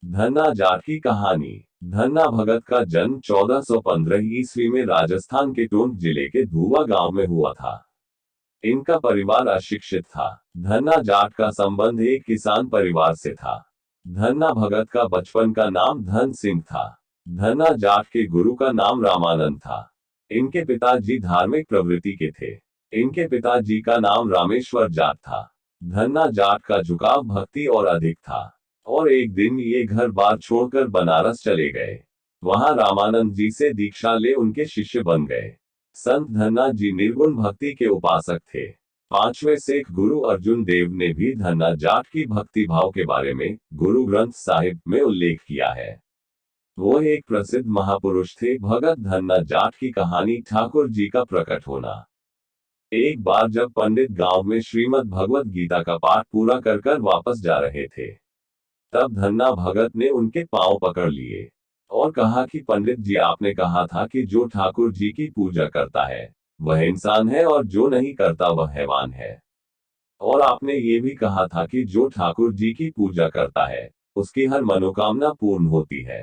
धन्ना जाट की कहानी। धन्ना भगत का जन्म 1415 ईस्वी में राजस्थान के टोंक जिले के धुआ गांव में हुआ था। इनका परिवार अशिक्षित था। धन्ना जाट का संबंध एक किसान परिवार से था। धन्ना भगत का बचपन का नाम धन सिंह था। धन्ना जाट के गुरु का नाम रामानंद था। इनके पिताजी धार्मिक प्रवृत्ति के थे। इनके पिताजी का नाम रामेश्वर जाट था। धन्ना जाट का झुकाव भक्ति और अधिक था। और एक दिन ये घर बार छोड़कर बनारस चले गए। वहां रामानंद जी से दीक्षा ले उनके शिष्य बन गए। संत धन्ना जी निर्गुण भक्ति के उपासक थे। पांचवें सिख गुरु अर्जुन देव ने भी धन्ना जाट की भक्ति भाव के बारे में गुरु ग्रंथ साहिब में उल्लेख किया है। वो एक प्रसिद्ध महापुरुष थे। भगत धन्ना जाट की कहानी ठाकुर जी का प्रकट होना। एक बार जब पंडित गांव में श्रीमद् भगवत गीता का पाठ पूरा कर वापस जा रहे थे, तब धन्ना भगत ने उनके पांव पकड़ लिए और कहा कि पंडित जी, आपने कहा था कि जो ठाकुर जी की पूजा करता है वह इंसान है और जो नहीं करता वह हैवान है। और आपने ये भी कहा था कि जो ठाकुर जी की पूजा करता है उसकी हर मनोकामना पूर्ण होती है।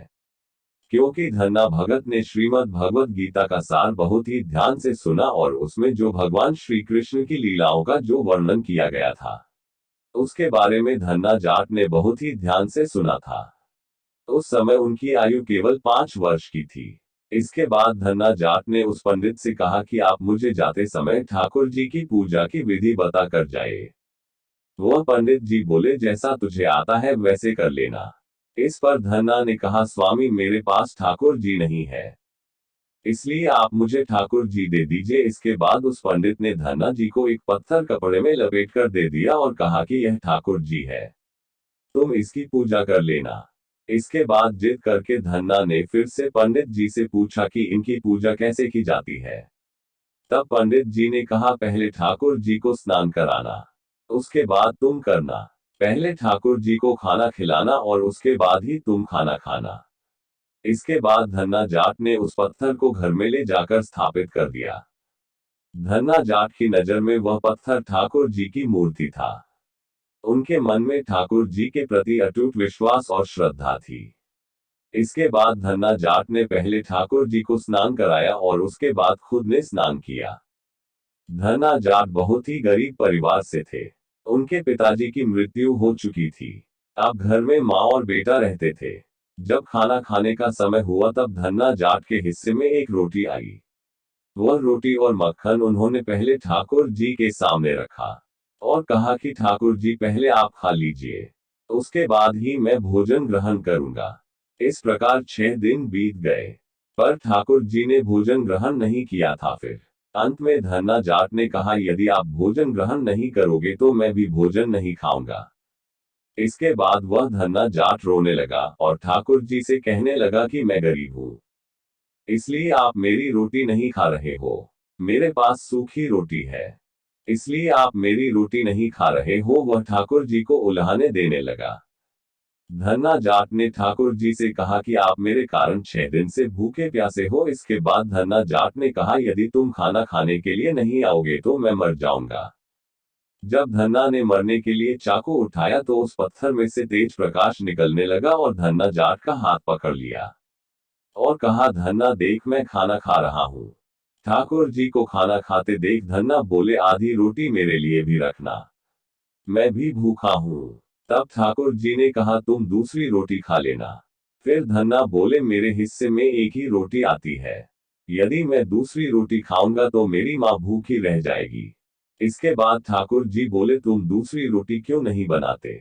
क्योंकि धन्ना भगत ने श्रीमद् भगवत गीता का सार बहुत ही ध्यान से सुना और उसमें जो भगवान श्री कृष्ण की लीलाओं का जो वर्णन किया गया था उसके बारे में धन्ना जाट ने बहुत ही ध्यान से सुना था। उस समय उनकी आयु केवल 5 वर्ष की थी। इसके बाद धन्ना जाट ने उस पंडित से कहा कि आप मुझे जाते समय ठाकुर जी की पूजा की विधि बता कर जाए। वह पंडित जी बोले, जैसा तुझे आता है वैसे कर लेना। इस पर धन्ना ने कहा, स्वामी, मेरे पास ठाकुर जी नहीं है, इसलिए आप मुझे ठाकुर जी दे दीजिए। इसके बाद उस पंडित ने धन्ना जी को एक पत्थर कपड़े में लपेट कर दे दिया और कहा कि यह ठाकुर जी है, तुम इसकी पूजा कर लेना। इसके बाद जिद करके धन्ना ने फिर से पंडित जी से पूछा कि इनकी पूजा कैसे की जाती है। तब पंडित जी ने कहा, पहले ठाकुर जी को स्नान कराना, उसके बाद तुम करना। पहले ठाकुर जी को खाना खिलाना और उसके बाद ही तुम खाना खाना। इसके बाद धन्ना जाट ने उस पत्थर को घर में ले जाकर स्थापित कर दिया। धन्ना जाट की नजर में वह पत्थर ठाकुर जी की मूर्ति था। उनके मन में ठाकुर जी के प्रति अटूट विश्वास और श्रद्धा थी। इसके बाद धन्ना जाट ने पहले ठाकुर जी को स्नान कराया और उसके बाद खुद ने स्नान किया। धन्ना जाट बहुत ही गरीब परिवार से थे। उनके पिताजी की मृत्यु हो चुकी थी। अब घर में माँ और बेटा रहते थे। जब खाना खाने का समय हुआ तब धन्ना जाट के हिस्से में एक रोटी आई। वह रोटी और मक्खन उन्होंने पहले ठाकुर जी के सामने रखा और कहा कि ठाकुर जी, पहले आप खा लीजिए, उसके बाद ही मैं भोजन ग्रहण करूंगा। इस प्रकार 6 दिन बीत गए, पर ठाकुर जी ने भोजन ग्रहण नहीं किया था। फिर अंत में धन्ना जाट ने कहा, यदि आप भोजन ग्रहण नहीं करोगे तो मैं भी भोजन नहीं खाऊंगा। इसके बाद वह धन्ना जाट रोने लगा और ठाकुर जी से कहने लगा कि मैं गरीब हूँ, इसलिए आप मेरी रोटी नहीं खा रहे हो। मेरे पास सूखी रोटी है, इसलिए आप मेरी रोटी नहीं खा रहे हो। वह ठाकुर जी को उल्हाने देने लगा। धन्ना जाट ने ठाकुर जी से कहा कि आप मेरे कारण 6 दिन से भूखे प्यासे हो। इसके बाद धन्ना जाट ने कहा, यदि तुम खाना खाने के लिए नहीं आओगे तो मैं मर जाऊंगा। जब धन्ना ने मरने के लिए चाकू उठाया तो उस पत्थर में से तेज प्रकाश निकलने लगा और धन्ना जाट का हाथ पकड़ लिया और कहा, धन्ना देख, मैं खाना खा रहा हूँ। ठाकुर जी को खाना खाते देख धन्ना बोले, आधी रोटी मेरे लिए भी रखना, मैं भी भूखा हूँ। तब ठाकुर जी ने कहा, तुम दूसरी रोटी खा लेना। फिर धन्ना बोले, मेरे हिस्से में एक ही रोटी आती है, यदि मैं दूसरी रोटी खाऊंगा तो मेरी माँ भूखी रह जाएगी। इसके बाद ठाकुर जी बोले, तुम दूसरी रोटी क्यों नहीं बनाते?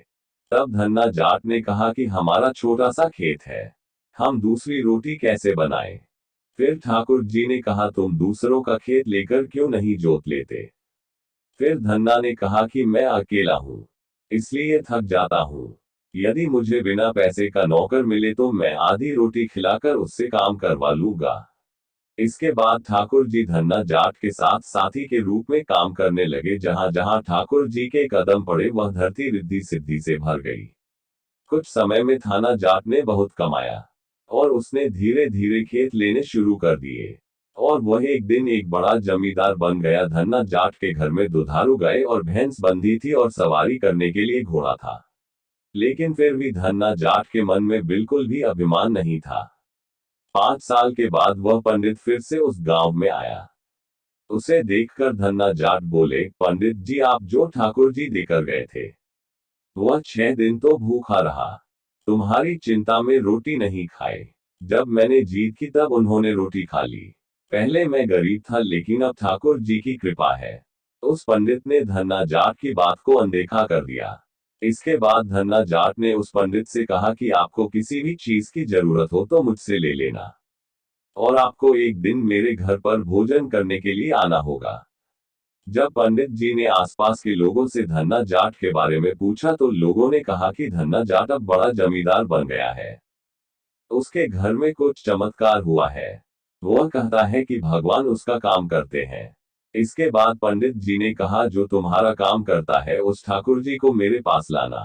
तब धन्ना जाट ने कहा कि हमारा छोटा सा खेत है, हम दूसरी रोटी कैसे बनाएं? फिर ठाकुर जी ने कहा, तुम दूसरों का खेत लेकर क्यों नहीं जोत लेते? फिर धन्ना ने कहा कि मैं अकेला हूँ, इसलिए थक जाता हूँ। यदि मुझे बिना पैसे का नौकर मिले तो मैं आधी रोटी खिलाकर उससे काम करवा लूंगा। इसके बाद ठाकुर जी धन्ना जाट के साथ साथी के रूप में काम करने लगे। जहां जहां ठाकुर जी के कदम पड़े वह धरती रिद्धि सिद्धि से भर गई। कुछ समय में धन्ना जाट ने बहुत कमाया और उसने धीरे धीरे खेत लेने शुरू कर दिए और वह एक दिन एक बड़ा जमींदार बन गया। धन्ना जाट के घर में दुधारू गाय और भैंस बंधी थी और सवारी करने के लिए घोड़ा था। लेकिन फिर भी धन्ना जाट के मन में बिल्कुल भी अभिमान नहीं था। 5 साल के बाद वह पंडित फिर से उस गांव में आया। उसे देखकर धन्ना जाट बोले, पंडित जी, आप जो ठाकुर जी देकर गए थे, वह 6 दिन तो भूखा रहा। तुम्हारी चिंता में रोटी नहीं खाए। जब मैंने जीत की तब उन्होंने रोटी खा ली। पहले मैं गरीब था, लेकिन अब ठाकुर जी की कृपा है। उस पंडित ने धन्ना जाट की बात को अनदेखा कर दिया। इसके बाद धन्ना जाट ने उस पंडित से कहा कि आपको किसी भी चीज की जरूरत हो तो मुझसे ले लेना, और आपको एक दिन मेरे घर पर भोजन करने के लिए आना होगा। जब पंडित जी ने आसपास के लोगों से धन्ना जाट के बारे में पूछा तो लोगों ने कहा कि धन्ना जाट अब बड़ा जमींदार बन गया है। उसके घर में कुछ चमत्कार हुआ है। वह कहता है कि भगवान उसका काम करते हैं। इसके बाद पंडित जी ने कहा, जो तुम्हारा काम करता है उस ठाकुर जी को मेरे पास लाना,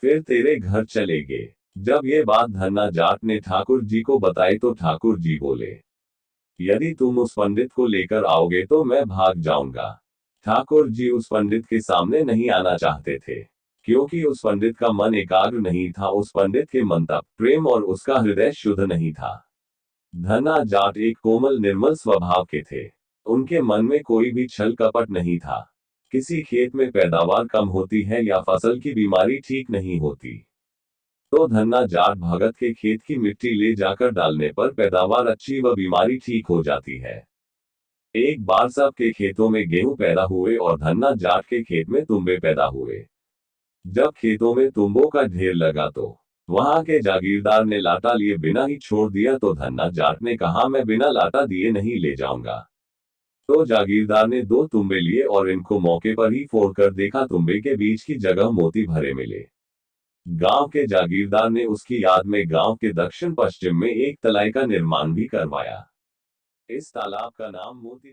फिर तेरे घर चलेंगे। जब ये बात धन्ना जाट ने ठाकुर जी को बताई तो ठाकुर जी बोले, यदि तुम उस पंडित को लेकर आओगे तो मैं भाग जाऊंगा। ठाकुर जी उस पंडित के सामने नहीं आना चाहते थे, क्योंकि उस पंडित का मन एकाग्र नहीं था। उस पंडित के मन तप, प्रेम और उसका हृदय शुद्ध नहीं था। धन्ना जाट एक कोमल निर्मल स्वभाव के थे। उनके मन में कोई भी छल कपट नहीं था। किसी खेत में पैदावार कम होती है या फसल की बीमारी ठीक नहीं होती, तो धन्ना जाट भगत के खेत की मिट्टी ले जाकर डालने पर पैदावार अच्छी व बीमारी ठीक हो जाती है। एक बार सबके खेतों में गेहूं पैदा हुए और धन्ना जाट के खेत में तुम्बे पैदा हुए। जब खेतों में तुम्बों का ढेर लगा तो वहां के जागीरदार ने लाटा लिए बिना ही छोड़ दिया, तो धन्ना जाट ने कहा, मैं बिना लाटा दिए नहीं ले जाऊंगा। तो जागीरदार ने 2 तुम्बे लिए और इनको मौके पर ही फोड़कर देखा, तुम्बे के बीच की जगह मोती भरे मिले। गांव के जागीरदार ने उसकी याद में गांव के दक्षिण पश्चिम में एक तलाई का निर्माण भी करवाया। इस तालाब का नाम मोती